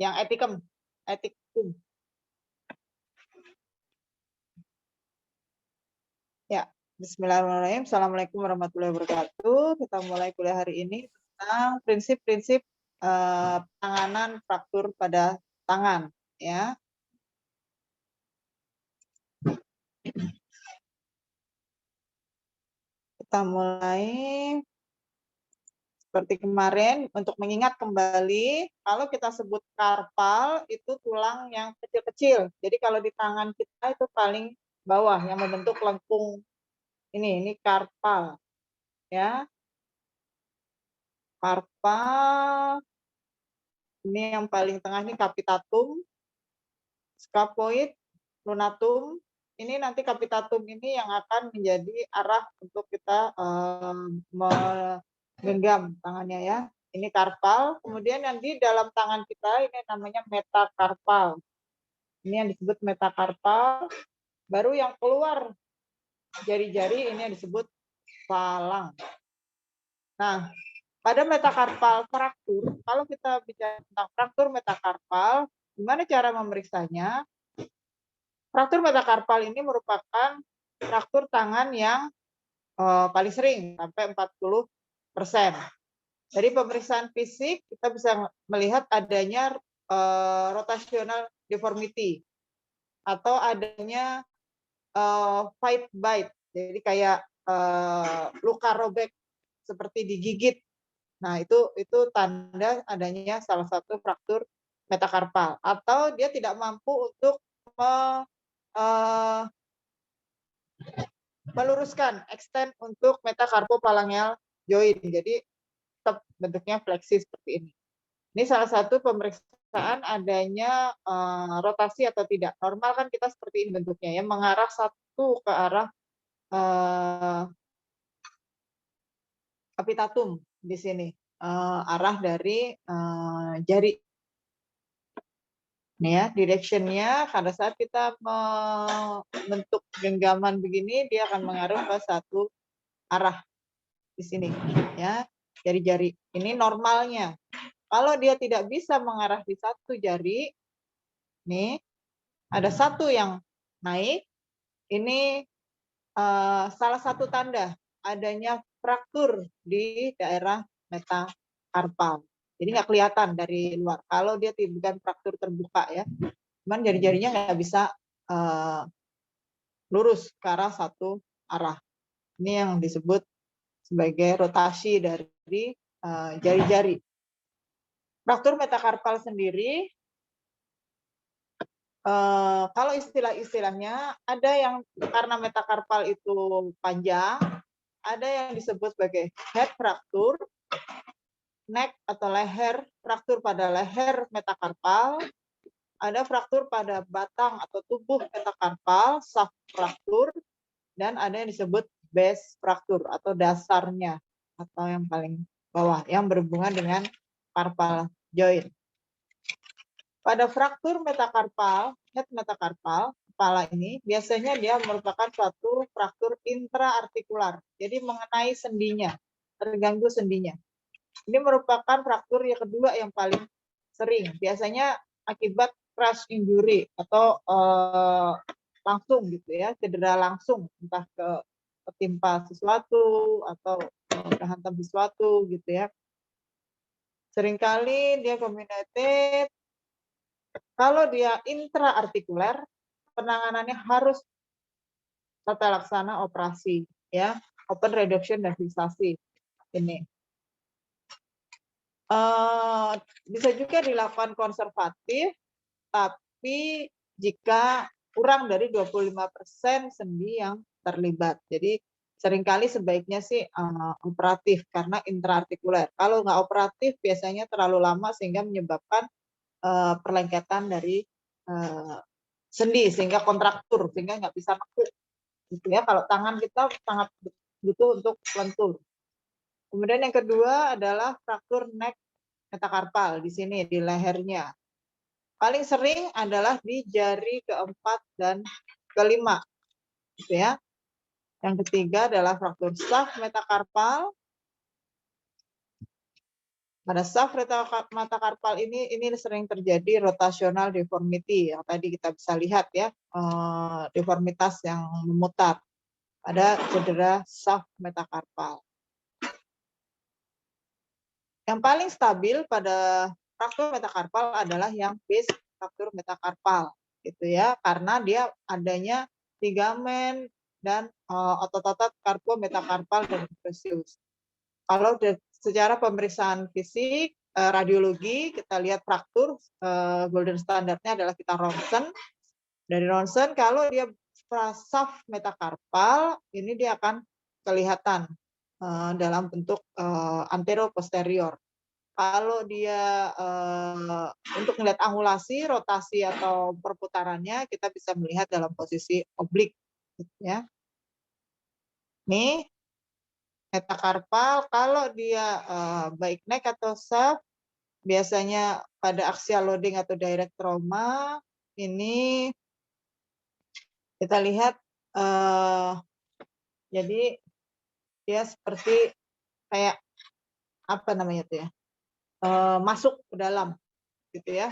yang epicum. Ya, bismillahirrahmanirrahim. Assalamualaikum warahmatullahi wabarakatuh. Kita mulai kuliah hari ini tentang prinsip-prinsip penanganan fraktur pada tangan. Ya. Kita mulai seperti kemarin untuk mengingat kembali, kalau kita sebut karpal itu tulang yang kecil-kecil. Jadi kalau di tangan kita itu paling bawah yang membentuk lengkung ini karpal. Ya. Karpal. Ini yang paling tengah ini capitatum, scapuloid, lunatum. Ini nanti capitatum ini yang akan menjadi arah untuk kita menggenggam tangannya ya. Ini karpal. Kemudian yang di dalam tangan kita ini namanya metakarpal. Ini yang disebut metakarpal. Baru yang keluar jari-jari ini yang disebut falang. Nah, pada metakarpal fraktur, kalau kita bicara tentang fraktur metakarpal, gimana cara memeriksanya? Fraktur metakarpal ini merupakan fraktur tangan yang paling sering, sampai 40%. Dari pemeriksaan fisik, kita bisa melihat adanya rotational deformity, atau adanya fight bite, jadi kayak luka robek seperti digigit. Nah, itu tanda adanya salah satu fraktur metakarpal, atau dia tidak mampu untuk meluruskan extend untuk metacarpophalangeal joint. Jadi tetap bentuknya fleksi seperti ini. Ini salah satu pemeriksaan adanya rotasi atau tidak. Normal kan kita seperti ini bentuknya ya, mengarah satu ke arah capitatum di sini, arah dari jari. Nih ya, direction-nya pada saat kita membentuk genggaman begini, dia akan mengarah ke satu arah di sini ya, jari-jari. Ini normalnya. Kalau dia tidak bisa mengarah di satu jari, nih ada satu yang naik, ini salah satu tanda adanya fraktur di daerah metakarpal. Jadi nggak kelihatan dari luar. Kalau dia bukan fraktur terbuka ya, cuman jari-jarinya nggak bisa lurus ke arah satu arah. Ini yang disebut sebagai rotasi dari jari-jari. Fraktur metakarpal sendiri, kalau istilah-istilahnya ada yang karena metakarpal itu panjang, ada yang disebut sebagai head fracture, neck atau leher, fraktur pada leher metakarpal, ada fraktur pada batang atau tubuh metakarpal, shaft fracture, dan ada yang disebut base fracture atau dasarnya atau yang paling bawah yang berhubungan dengan karpal joint. Pada fraktur metakarpal, head metakarpal, kepala ini biasanya dia merupakan suatu fraktur intraartikular, jadi mengenai sendinya, terganggu sendinya. Ini merupakan fraktur yang kedua yang paling sering, biasanya akibat crash injury atau langsung gitu ya, cedera langsung, entah ketimpa sesuatu atau kehantam sesuatu gitu ya. Seringkali dia comminuted. Kalau dia intraartikuler, penanganannya harus tata laksana operasi ya, open reduction dan fiksasi ini. Bisa juga dilakukan konservatif, tapi jika kurang dari 25% sendi yang terlibat. Jadi seringkali sebaiknya sih operatif karena intraartikuler. Kalau nggak operatif biasanya terlalu lama sehingga menyebabkan perlengketan dari sendi sehingga kontraktur sehingga nggak bisa nekuk. Gitu ya, kalau tangan kita sangat butuh untuk lentur. Kemudian yang kedua adalah fraktur neck metakarpal di sini di lehernya. Paling sering adalah di jari keempat dan kelima, gitu ya. Yang ketiga adalah fraktur shaft metakarpal. Pada shaft metakarpal ini sering terjadi rotational deformity yang tadi kita bisa lihat ya, deformitas yang memutar pada cedera shaft metakarpal. Yang paling stabil pada fraktur metakarpal adalah yang base fraktur metakarpal, gitu ya, karena dia adanya ligamen dan otot-otot karpometakarpal dan presius. Kalau secara pemeriksaan fisik, radiologi, kita lihat fraktur, golden standardnya adalah kita ronsen. Dari ronsen, kalau dia shaft metakarpal, ini dia akan kelihatan dalam bentuk antero-posterior. Kalau dia untuk melihat angulasi, rotasi atau perputarannya, kita bisa melihat dalam posisi oblik, ya. Nih, metakarpal, kalau dia baik neck atau shaft, biasanya pada axial loading atau direct trauma, ini kita lihat jadi dia seperti kayak apa namanya tuh ya, masuk ke dalam gitu ya,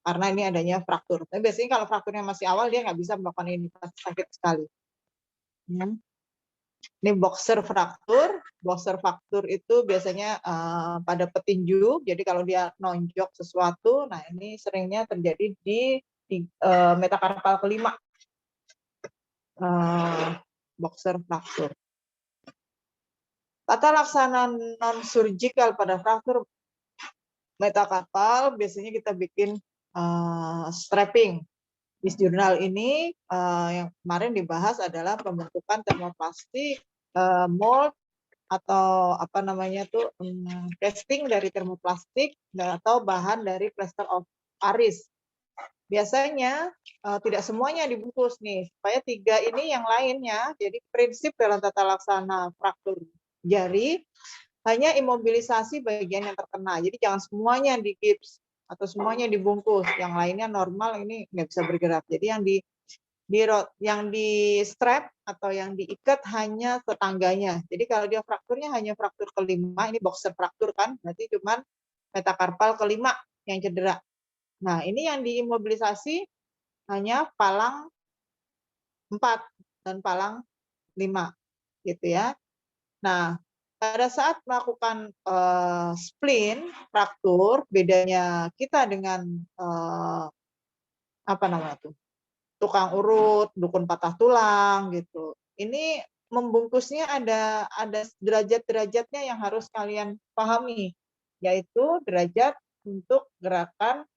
karena ini adanya fraktur. Tapi biasanya kalau frakturnya masih awal dia nggak bisa melakukan ini, pasti sakit sekali. Ini boxer fraktur itu biasanya pada petinju, jadi kalau dia nonjok sesuatu, nah ini seringnya terjadi di metakarpal kelima, boxer fraktur. Tata laksana non-surgical pada fraktur metakarpal biasanya kita bikin strapping. Di jurnal ini yang kemarin dibahas adalah pembentukan termoplastik, mold, atau apa namanya tuh casting dari termoplastik atau bahan dari plaster of Paris. Biasanya tidak semuanya dibungkus nih, supaya 3 ini yang lainnya. Jadi prinsip dalam tata laksana fraktur jari hanya imobilisasi bagian yang terkena. Jadi jangan semuanya di gips atau semuanya dibungkus. Yang lainnya normal, ini nggak bisa bergerak. Jadi yang di strap atau yang diikat hanya tetangganya. Jadi kalau dia frakturnya hanya fraktur kelima, ini boxer fraktur kan, berarti cuma metakarpal kelima yang cedera. Nah, ini yang diimobilisasi hanya palang 4 dan palang 5 gitu ya. Nah, pada saat melakukan spleen fraktur, bedanya kita dengan apa namanya tuh, tukang urut, dukun patah tulang gitu. Ini membungkusnya ada derajat-derajatnya yang harus kalian pahami, yaitu derajat untuk gerakan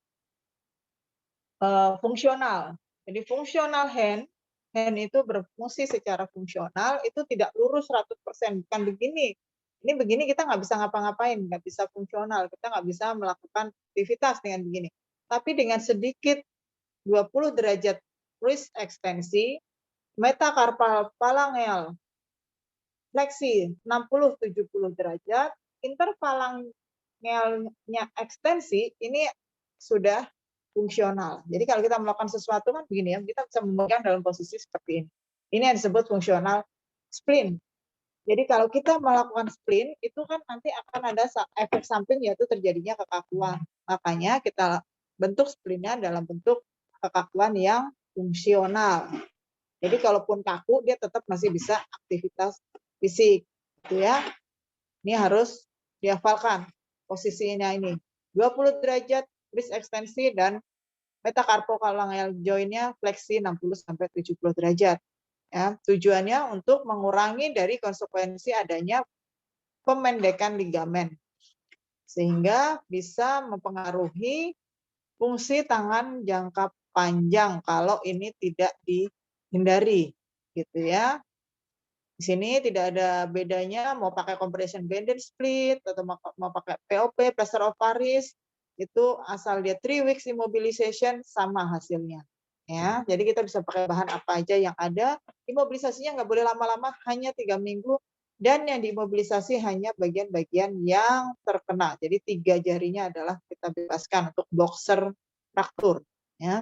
fungsional. Jadi fungsional hand itu berfungsi secara fungsional, itu tidak lurus 100%, bukan begini. Ini begini kita nggak bisa ngapa-ngapain, nggak bisa fungsional, kita nggak bisa melakukan aktivitas dengan begini. Tapi dengan sedikit 20 derajat wrist ekstensi, metakarpal palangel fleksi 60-70 derajat, interpalangelnya ekstensi ini sudah fungsional. Jadi kalau kita melakukan sesuatu kan begini ya, kita bisa memegang dalam posisi seperti ini. Ini yang disebut fungsional spleen. Jadi kalau kita melakukan spleen, itu kan nanti akan ada efek samping, yaitu terjadinya kekakuan. Makanya kita bentuk spleennya dalam bentuk kekakuan yang fungsional. Jadi kalaupun kaku, dia tetap masih bisa aktivitas fisik. Gitu ya. Ini harus dihafalkan posisinya ini. 20 derajat wrist ekstensi dan metakarpophalangeal joint-nya fleksi 60-70 derajat. Ya, tujuannya untuk mengurangi dari konsekuensi adanya pemendekan ligamen, sehingga bisa mempengaruhi fungsi tangan jangka panjang kalau ini tidak dihindari, gitu ya. Di sini tidak ada bedanya mau pakai compression banded split atau mau pakai POP, plaster of Paris, itu asal dia 3 weeks immobilization sama hasilnya. Ya, jadi kita bisa pakai bahan apa aja yang ada. Imobilisasinya nggak boleh lama-lama, hanya 3 minggu, dan yang diimobilisasi hanya bagian-bagian yang terkena. Jadi 3 jarinya adalah kita bebaskan untuk boxer fraktur. Ya.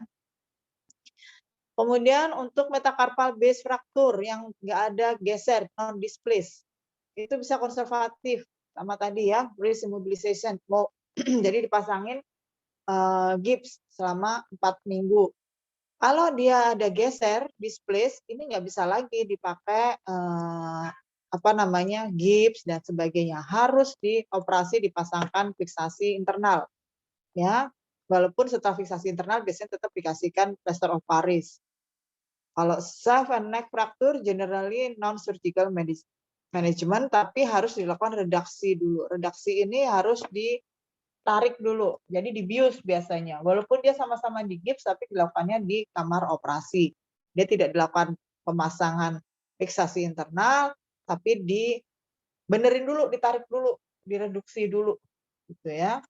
Kemudian untuk metakarpal base fraktur yang nggak ada geser, non displace, itu bisa konservatif. sama tadi ya, wrist immobilization. Jadi dipasangin gips selama 4 minggu. Kalau dia ada geser, displace, ini nggak bisa lagi dipakai gips dan sebagainya. Harus dioperasi dipasangkan fiksasi internal, ya. Walaupun setelah fiksasi internal biasanya tetap dikasihkan plaster of Paris. Kalau shaft and neck fracture generally non-surgical management, tapi harus dilakukan redaksi dulu. Redaksi ini harus ditarik dulu, jadi dibius biasanya. Walaupun dia sama-sama di gips, tapi dilakukannya di kamar operasi. Dia tidak dilakukan pemasangan fiksasi internal, tapi dibenerin dulu, ditarik dulu, direduksi dulu, gitu ya.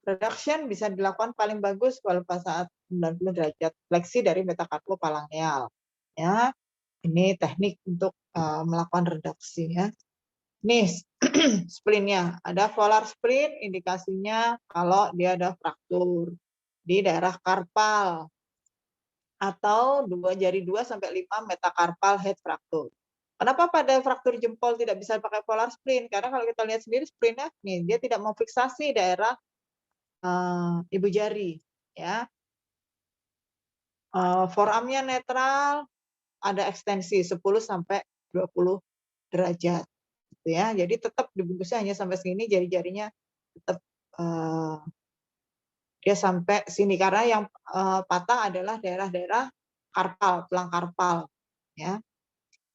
Reduction bisa dilakukan paling bagus kalau pada saat 90 derajat fleksi dari metacarpopalangeal. Ya, ini teknik untuk melakukan reduksi ya. Nih, splinnya. Ada volar splin, indikasinya kalau dia ada fraktur di daerah karpal atau jari 2 sampai 5 metacarpal head fracture. Kenapa pada fraktur jempol tidak bisa pakai volar splin? Karena kalau kita lihat sendiri splinnya nih, dia tidak mau fiksasi daerah ibu jari ya. Forearmnya netral, ada ekstensi 10 sampai 20 derajat gitu ya. Jadi tetap dibungkusnya hanya sampai sini, jari-jarinya tetap dia sampai sini karena yang patah adalah daerah-daerah karpal, tulang karpal ya.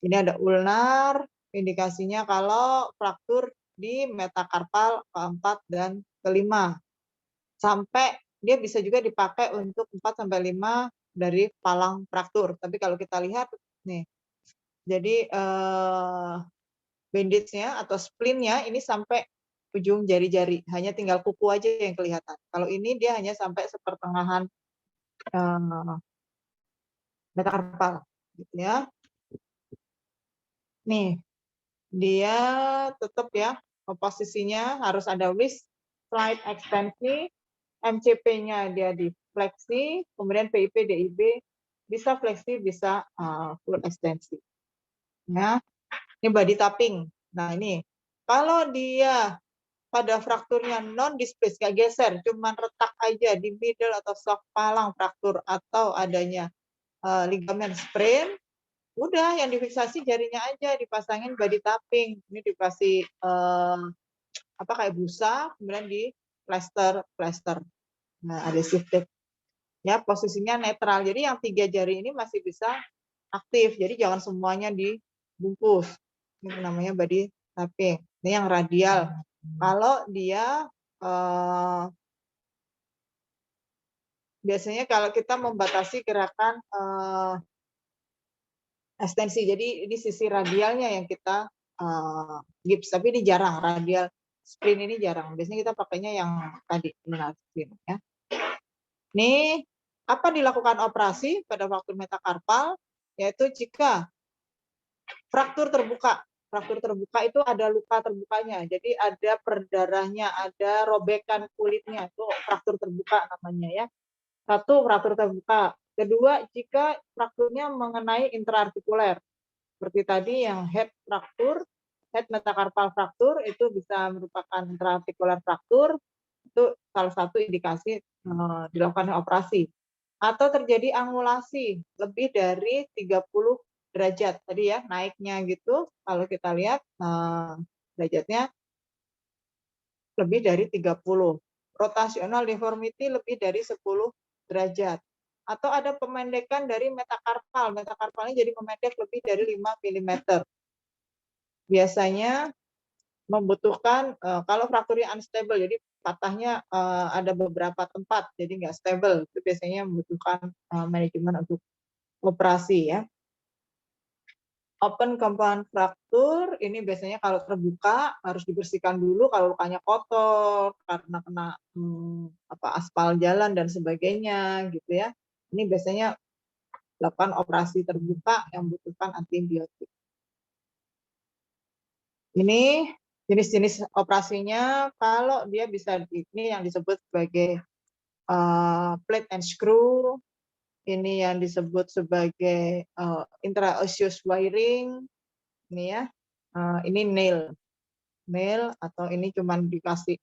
Ini ada ulnar, indikasinya kalau fraktur di metakarpal keempat dan kelima. Sampai dia bisa juga dipakai untuk 4 sampai 5 dari palang fraktur. Tapi kalau kita lihat nih, jadi bandage-nya atau splinnya ini sampai ujung jari-jari, hanya tinggal kuku aja yang kelihatan. Kalau ini dia hanya sampai sepertengahan metakarpal, gitu ya. Nih, dia tetap ya posisinya harus ada wrist slide ekstensi, MCP-nya dia di fleksi, kemudian PIP, DIB bisa fleksi, bisa full ekstensi. Ya, ini body tapping. Nah ini, kalau dia pada frakturnya non displace, nggak geser, cuman retak aja di middle atau soft palang fraktur atau adanya ligamen sprain, udah yang difiksasi jarinya aja, dipasangin body tapping. Ini dikasih kayak busa, kemudian di plaster. Nah, adhesive tape. Ya, posisinya netral. Jadi yang 3 jari ini masih bisa aktif. Jadi jangan semuanya dibungkus. Ini namanya body tapping. Ini yang radial. Kalau dia biasanya kalau kita membatasi gerakan ekstensi. Jadi ini sisi radialnya yang kita gips, tapi ini jarang, radial sprint ini jarang. Biasanya kita pakainya yang tadi lunar sprint ya. Ini apa dilakukan operasi pada waktu metakarpal, yaitu jika fraktur terbuka. Fraktur terbuka itu ada luka terbukanya, jadi ada perdarahnya, ada robekan kulitnya, itu fraktur terbuka namanya ya. Satu, fraktur terbuka. Kedua, jika frakturnya mengenai intraartikuler. Seperti tadi yang head fracture, head metacarpal fracture itu bisa merupakan intraartikular fracture, itu salah satu indikasi dilakukan operasi. Atau terjadi angulasi lebih dari 30 derajat tadi ya, naiknya gitu, kalau kita lihat derajatnya lebih dari 30. Rotational deformity lebih dari 10 derajat. Atau ada pemendekan dari metakarpal. Metakarpalnya jadi memendek lebih dari 5 mm. Biasanya membutuhkan, kalau frakturnya unstable, jadi patahnya ada beberapa tempat, jadi nggak stable. Itu biasanya membutuhkan manajemen untuk operasi ya. Open compound fracture ini biasanya kalau terbuka harus dibersihkan dulu kalau lukanya kotor karena kena aspal jalan dan sebagainya gitu ya. Ini biasanya lakukan operasi terbuka yang membutuhkan antibiotik. Ini jenis-jenis operasinya kalau dia bisa ini yang disebut sebagai plate and screw, ini yang disebut sebagai intraosseous wiring, ini ya, ini nail. nail atau ini cuman dikasih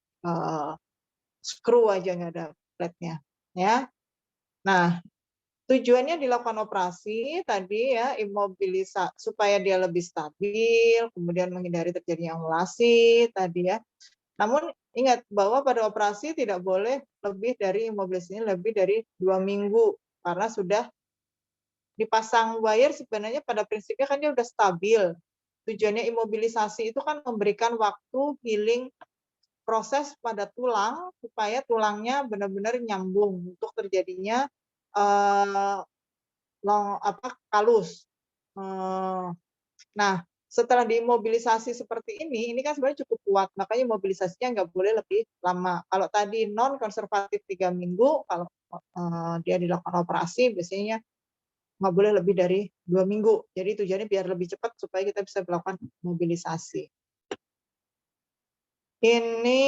screw aja nggak ada flatnya ya. Nah, tujuannya dilakukan operasi tadi ya imobilisasi supaya dia lebih stabil, kemudian menghindari terjadinya angulasi tadi ya. Namun ingat bahwa pada operasi tidak boleh lebih dari imobilisasinya lebih dari 2 minggu karena sudah dipasang wire sebenarnya pada prinsipnya kan dia udah stabil. Tujuannya imobilisasi itu kan memberikan waktu healing proses pada tulang supaya tulangnya benar-benar nyambung untuk terjadinya kalus. Nah, setelah diimobilisasi seperti ini kan sebenarnya cukup kuat, makanya mobilisasinya nggak boleh lebih lama. Kalau tadi non konservatif 3 minggu, kalau dia dilakukan operasi biasanya nggak boleh lebih dari 2 minggu. Jadi tujuannya biar lebih cepat supaya kita bisa melakukan mobilisasi. Ini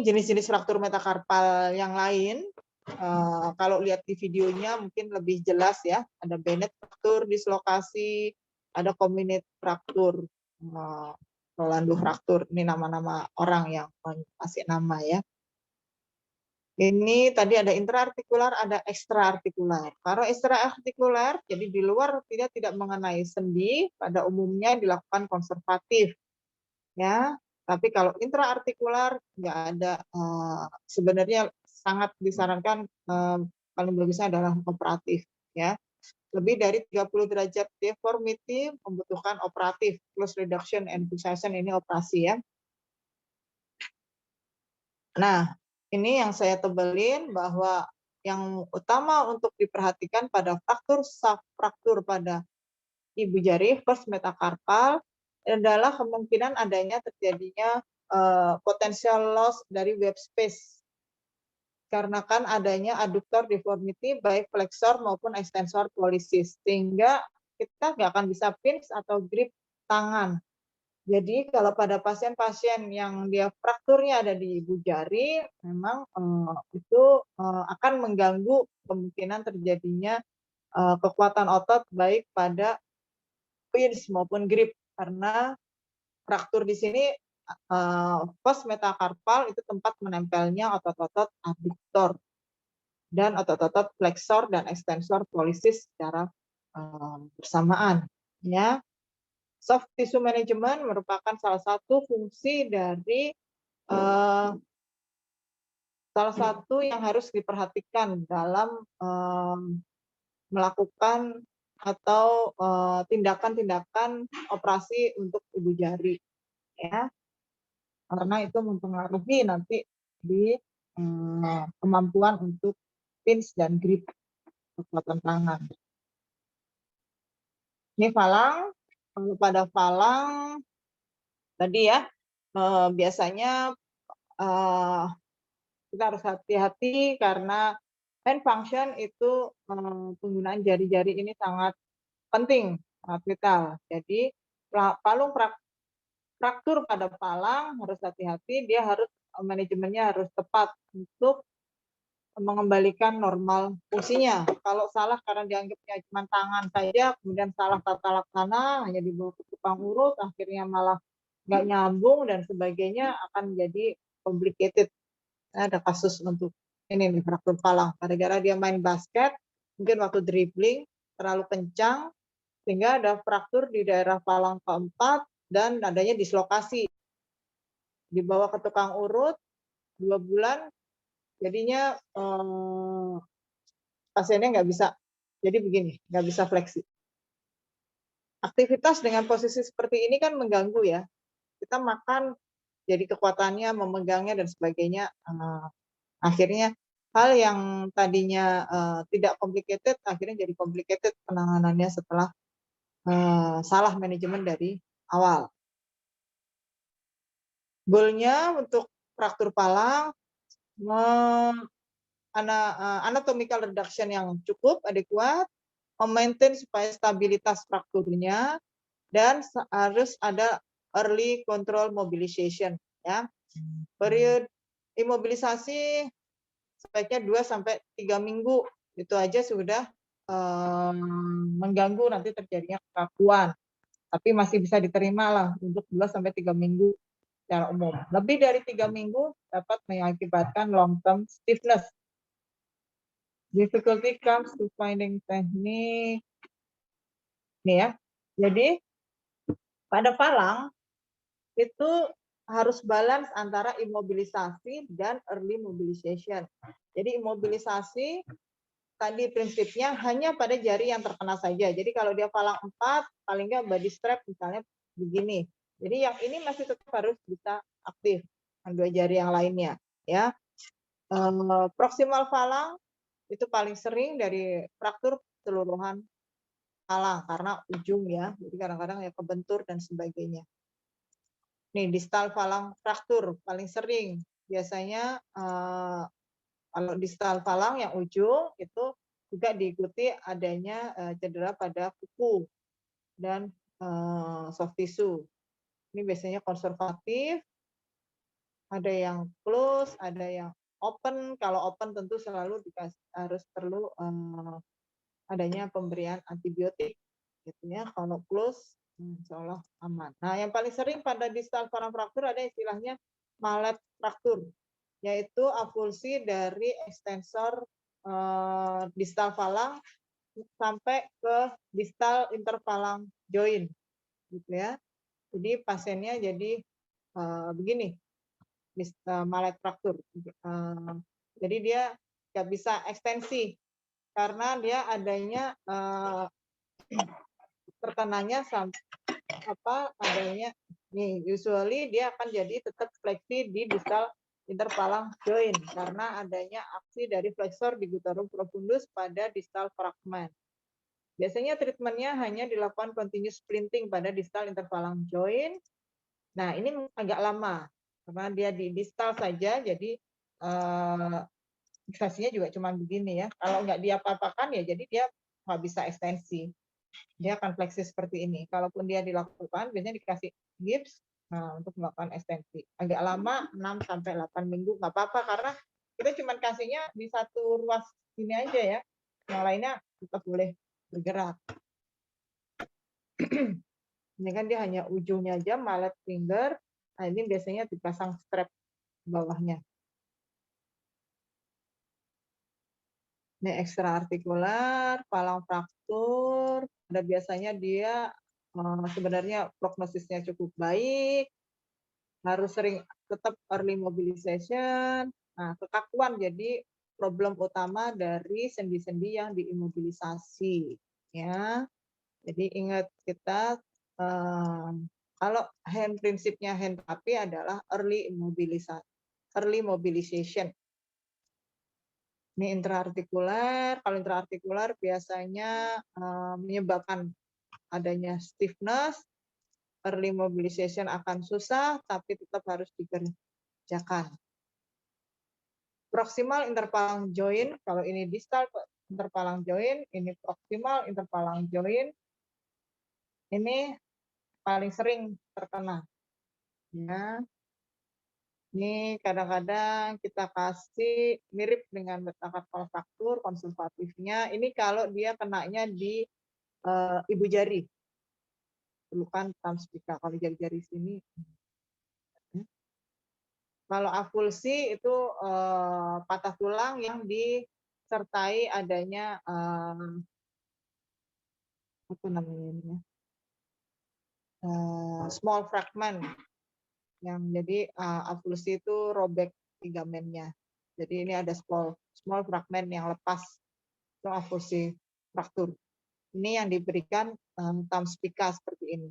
jenis-jenis fraktur metakarpal yang lain. Kalau lihat di videonya mungkin lebih jelas ya. Ada Bennett fraktur, dislokasi, ada Comminuted fraktur, Rolando fraktur. Ini nama-nama orang yang kasih nama ya. Ini tadi ada intraartikular, ada ekstraartikular. Kalau ekstraartikular, jadi di luar tidak mengenai sendi, pada umumnya dilakukan konservatif. Ya, tapi kalau intraartikular nggak ada, sebenarnya sangat disarankan paling bagusnya adalah operatif. Ya, lebih dari 30 derajat deformity membutuhkan operatif, close reduction and fixation ini operasi ya. Nah, ini yang saya tebelin bahwa yang utama untuk diperhatikan pada fraktur subfraktur pada ibu jari first metakarpal adalah kemungkinan adanya terjadinya potential loss dari web space karena kan adanya adductor deformity baik flexor maupun extensor pollicis sehingga kita nggak akan bisa pinch atau grip tangan. Jadi kalau pada pasien-pasien yang dia frakturnya ada di ibu jari, memang itu akan mengganggu kemungkinan terjadinya kekuatan otot baik pada pinch maupun grip karena fraktur di sini post metakarpal itu tempat menempelnya otot-otot adductor dan otot-otot flexor dan extensor pollicis secara bersamaan. Ya. Soft tissue management merupakan salah satu fungsi dari salah satu yang harus diperhatikan dalam melakukan atau tindakan-tindakan operasi untuk ibu jari, ya, karena itu mempengaruhi nanti di kemampuan untuk pinch dan grip kekuatan tangan. Ini falang. Kalau pada falang tadi ya biasanya kita harus hati-hati karena hand function itu penggunaan jari-jari ini sangat penting, sangat vital. Jadi palung fraktur pada palang harus hati-hati, dia harus manajemennya harus tepat untuk mengembalikan normal fungsinya. Kalau salah karena dianggapnya cuma tangan saja, kemudian salah tata laksana, hanya dibawa ke tukang urut, akhirnya malah nggak nyambung dan sebagainya, akan jadi complicated. Ada kasus untuk ini nih fraktur palang. Gara-gara dia main basket, mungkin waktu dribbling terlalu kencang, sehingga ada fraktur di daerah palang keempat dan adanya dislokasi. Dibawa ke tukang urut 2 bulan, jadinya pasiennya nggak bisa. Jadi begini, nggak bisa fleksi. Aktivitas dengan posisi seperti ini kan mengganggu ya. Kita makan, jadi kekuatannya, memegangnya dan sebagainya. Akhirnya hal yang tadinya tidak complicated, akhirnya jadi complicated penanganannya setelah salah manajemen dari awal. Goalnya untuk fraktur palang, anatomical reduction yang cukup, adekuat, memaintain supaya stabilitas frakturnya, dan harus ada early control mobilization. Ya. Periode imobilisasi sebaiknya 2-3 minggu, itu aja sudah mengganggu nanti terjadinya kekakuan. Tapi masih bisa diterima lah untuk 2-3 minggu. secara umum. Lebih dari 3 minggu dapat mengakibatkan long term stiffness. Difficulty comes to finding technique. Nih ya. Jadi pada falang itu harus balance antara imobilisasi dan early mobilization. Jadi imobilisasi tadi prinsipnya hanya pada jari yang terkena saja. Jadi kalau dia falang 4, paling nggak body strap misalnya begini. Jadi yang ini masih tetap harus bisa aktif dengan 2 jari yang lainnya. Ya, proximal falang itu paling sering dari fraktur keseluruhan falang karena ujung ya. Jadi kadang-kadang ya kebentur dan sebagainya. Nih distal falang fraktur paling sering biasanya kalau distal falang yang ujung itu juga diikuti adanya cedera pada kuku dan soft tissue. Ini biasanya konservatif, ada yang close, ada yang open. Kalau open tentu selalu harus perlu adanya pemberian antibiotik, gitu ya. Kalau close, insya Allah aman. Nah, yang paling sering pada distal falang fraktur ada istilahnya mallet fraktur, yaitu avulsi dari ekstensor distal falang sampai ke distal interfalang joint, gitu ya. Jadi pasiennya jadi begini, mallet fraktur. Jadi dia nggak bisa ekstensi karena dia adanya terkenanya adanya nih, usually dia akan jadi tetap fleksi di distal interfalang joint karena adanya aksi dari flexor digitorum profundus pada distal fragment. Biasanya treatmentnya hanya dilakukan continuous splinting pada distal interfalang joint. Nah, ini agak lama karena dia di distal saja, jadi fiksasinya juga cuma begini ya. Kalau nggak diapa-apakan ya jadi dia nggak bisa ekstensi. Dia akan fleksi seperti ini. Kalaupun dia dilakukan, biasanya dikasih gips untuk melakukan ekstensi. Agak lama, 6-8 minggu, nggak apa-apa, karena kita cuma kasihnya di satu ruas ini aja ya. Yang lainnya tetap boleh bergerak. Ini kan dia hanya ujungnya aja, mallet finger. Nah, ini biasanya dipasang strap bawahnya. Ini ekstraartikular, falang fraktur. Ada biasanya dia sebenarnya prognosisnya cukup baik, harus sering tetap early mobilization. Nah, kekakuan jadi problem utama dari sendi-sendi yang diimobilisasi. Ya, jadi ingat kita kalau prinsipnya hand terapi adalah early mobilization. Ini intraartikular. Kalau intraartikular biasanya menyebabkan adanya stiffness, early mobilization akan susah, tapi tetap harus dikerjakan. Proximal interfalang joint, kalau ini distal interfalang joint, ini proximal interfalang joint, ini paling sering terkena. Ya. Ini kadang-kadang kita kasih mirip dengan metakarpal fraktur konservatifnya. Ini kalau dia kenanya di ibu jari. Pelukan tamspika. Kalau jari-jari sini. Kalau avulsi itu patah tulang yang disertai adanya apa namanya ini ya? Small fragment. Yang jadi avulsi itu robek ligamennya. Jadi ini ada small fragment yang lepas, itu avulsi fraktur. Ini yang diberikan tamspika seperti ini.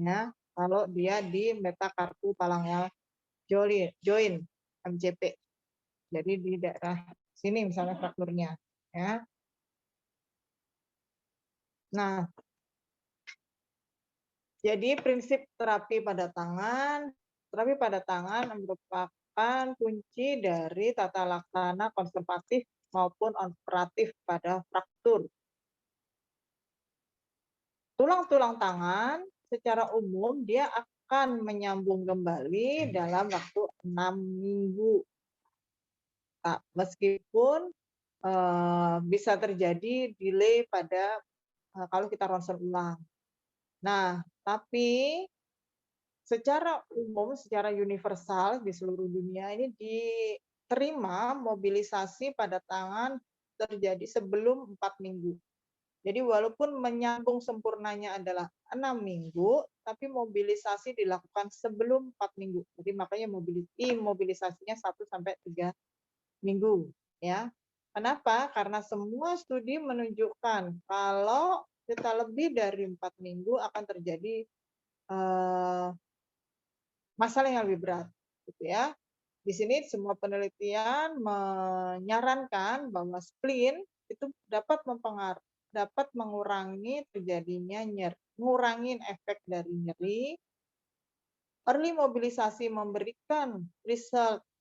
Ya, kalau dia di metakarpu palangal joint MCP. Jadi di daerah sini misalnya frakturnya, ya. Nah, jadi prinsip terapi pada tangan merupakan kunci dari tata laksana konservatif maupun operatif pada fraktur. Tulang-tulang tangan secara umum dia akan menyambung kembali dalam waktu 6 minggu. Nah, meskipun bisa terjadi delay pada kalau kita ronsen ulang. Nah, tapi secara umum, secara universal di seluruh dunia ini diterima mobilisasi pada tangan terjadi sebelum 4 minggu. Jadi walaupun menyambung sempurnanya adalah 6 minggu, tapi mobilisasi dilakukan sebelum 4 minggu. Jadi makanya imobilisasinya 1 sampai 3 minggu, ya. Kenapa? Karena semua studi menunjukkan kalau kita lebih dari 4 minggu akan terjadi masalah yang lebih berat, gitu ya. Di sini semua penelitian menyarankan bahwa spleen itu dapat mengurangi terjadinya ngurangin efek dari nyeri. Early mobilisasi memberikan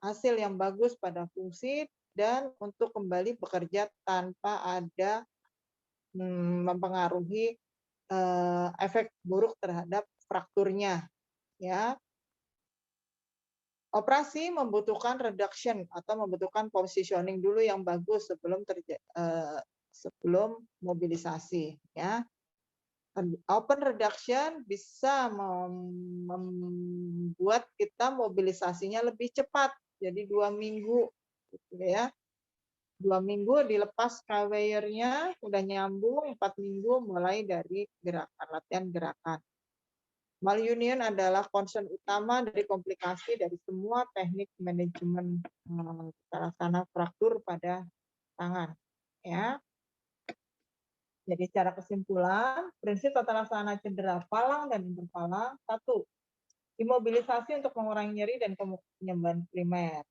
hasil yang bagus pada fungsi dan untuk kembali bekerja tanpa ada mempengaruhi efek buruk terhadap frakturnya, ya. Operasi membutuhkan reduction atau membutuhkan positioning dulu yang bagus sebelum mobilisasi, ya. Open reduction bisa membuat kita mobilisasinya lebih cepat, jadi 2 minggu, gitu ya. 2 minggu dilepas conveyor-nya, udah nyambung, 4 minggu mulai dari latihan gerakan. Malunion adalah concern utama dari komplikasi dari semua teknik manajemen tata laksana fraktur pada tangan, ya. Jadi secara kesimpulan, prinsip tata laksana cedera falang dan interfalang: 1. Imobilisasi untuk mengurangi nyeri dan penyembuhan primer.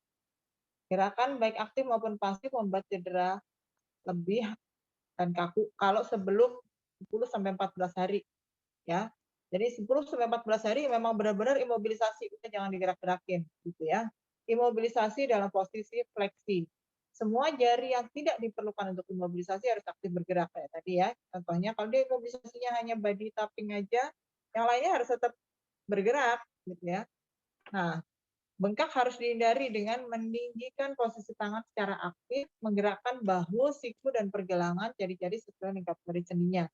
Gerakan baik aktif maupun pasif membuat cedera lebih dan kaku kalau sebelum 10 sampai 14 hari, ya. Jadi 10 sampai 14 hari memang benar-benar imobilisasi, kita jangan digerak-gerakin, gitu ya. Imobilisasi dalam posisi fleksi. Semua jari yang tidak diperlukan untuk imobilisasi harus aktif bergerak kayak tadi ya. Contohnya kalau dia imobilisasinya hanya body tapping aja, yang lainnya harus tetap bergerak, gitu ya. Nah, bengkak harus dihindari dengan meninggikan posisi tangan secara aktif, menggerakkan bahu, siku, dan pergelangan jari-jari sesuai dengan garis sendinya.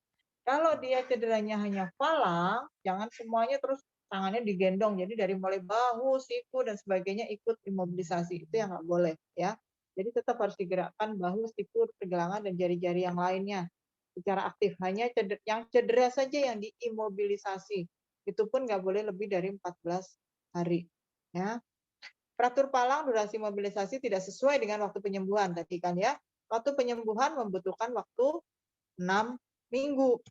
Kalau dia cederanya hanya falang, jangan semuanya terus tangannya digendong. Jadi dari mulai bahu, siku, dan sebagainya ikut imobilisasi. Itu yang nggak boleh, ya. Jadi tetap harus digerakkan bahu, siku, pergelangan, dan jari-jari yang lainnya secara aktif. Hanya yang cedera saja yang diimobilisasi. Itu pun nggak boleh lebih dari 14 hari. Ya. Fraktur palang durasi mobilisasi tidak sesuai dengan waktu penyembuhan tadi kan ya. Waktu penyembuhan membutuhkan waktu 6 minggu.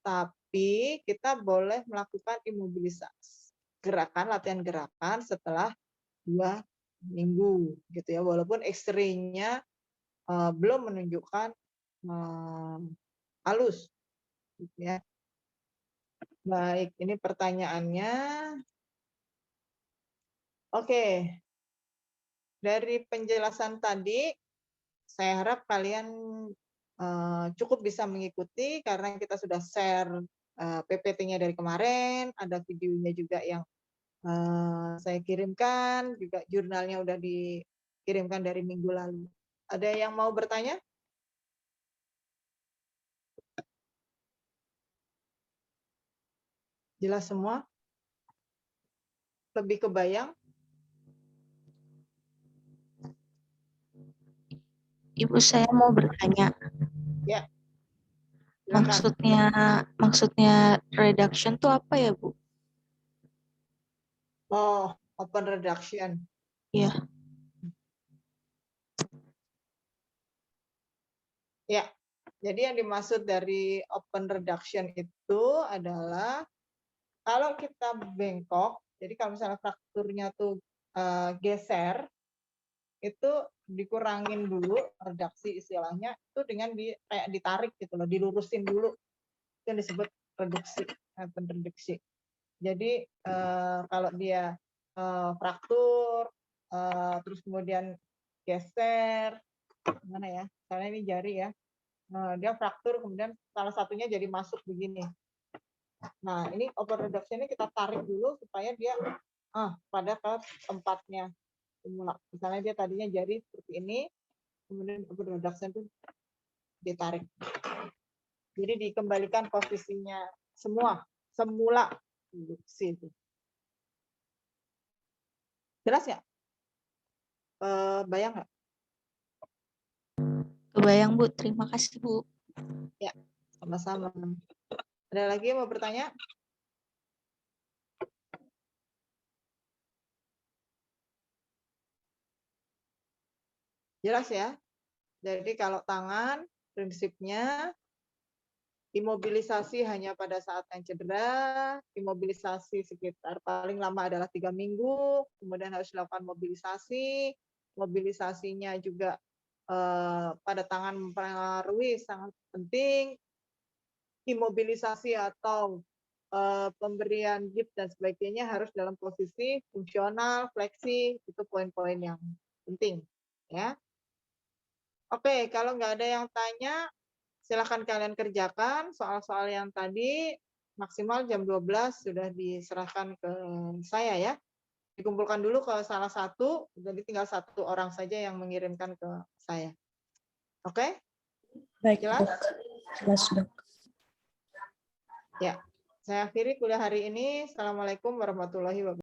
Tapi kita boleh melakukan imobilisasi latihan gerakan setelah 2 minggu gitu ya. Walaupun X-ray-nya belum menunjukkan halus gitu ya. Baik, ini pertanyaannya. Oke. Dari penjelasan tadi saya harap kalian cukup bisa mengikuti karena kita sudah share PPT-nya dari kemarin, ada videonya juga yang saya kirimkan, juga jurnalnya udah dikirimkan dari minggu lalu. Ada yang mau bertanya? Jelas semua? Lebih kebayang? Ibu, saya mau bertanya. Ya. Silakan. Maksudnya reduction tuh apa ya, Bu? Oh, open reduction. Iya. Ya. Jadi yang dimaksud dari open reduction itu adalah kalau kita bengkok, jadi kalau misalnya frakturnya tuh geser, itu dikurangin dulu reduksi istilahnya itu dengan kayak ditarik gitu loh, dilurusin dulu, itu yang disebut reduksi, open reduksi. Jadi kalau dia fraktur terus kemudian geser, gimana ya? Misalnya ini jari ya, dia fraktur kemudian salah satunya jadi masuk begini. Nah ini open reduction ini kita tarik dulu supaya dia pada ke tempatnya semula. Misalnya dia tadinya jari seperti ini, kemudian open reduction itu ditarik. Jadi dikembalikan posisinya semula. Reduksi itu. Jelas nggak? Bayang nggak? Kebayang, Bu. Terima kasih, Bu. Ya, sama-sama. Ada lagi yang mau bertanya? Jelas ya? Jadi kalau tangan, prinsipnya imobilisasi hanya pada saat yang cedera, imobilisasi sekitar paling lama adalah 3 minggu, kemudian harus dilakukan mobilisasi, mobilisasinya juga pada tangan mempengaruhi sangat penting, imobilisasi atau pemberian gips dan sebagainya harus dalam posisi fungsional, fleksi, itu poin-poin yang penting. Ya. Oke, kalau nggak ada yang tanya, silakan kalian kerjakan soal-soal yang tadi, maksimal jam 12 sudah diserahkan ke saya ya. Dikumpulkan dulu ke salah satu, jadi tinggal satu orang saja yang mengirimkan ke saya. Oke? Baik, Jelas? Dok. Jelas, Dok. Ya. Saya akhiri kuliah hari ini. Assalamualaikum warahmatullahi wabarakatuh.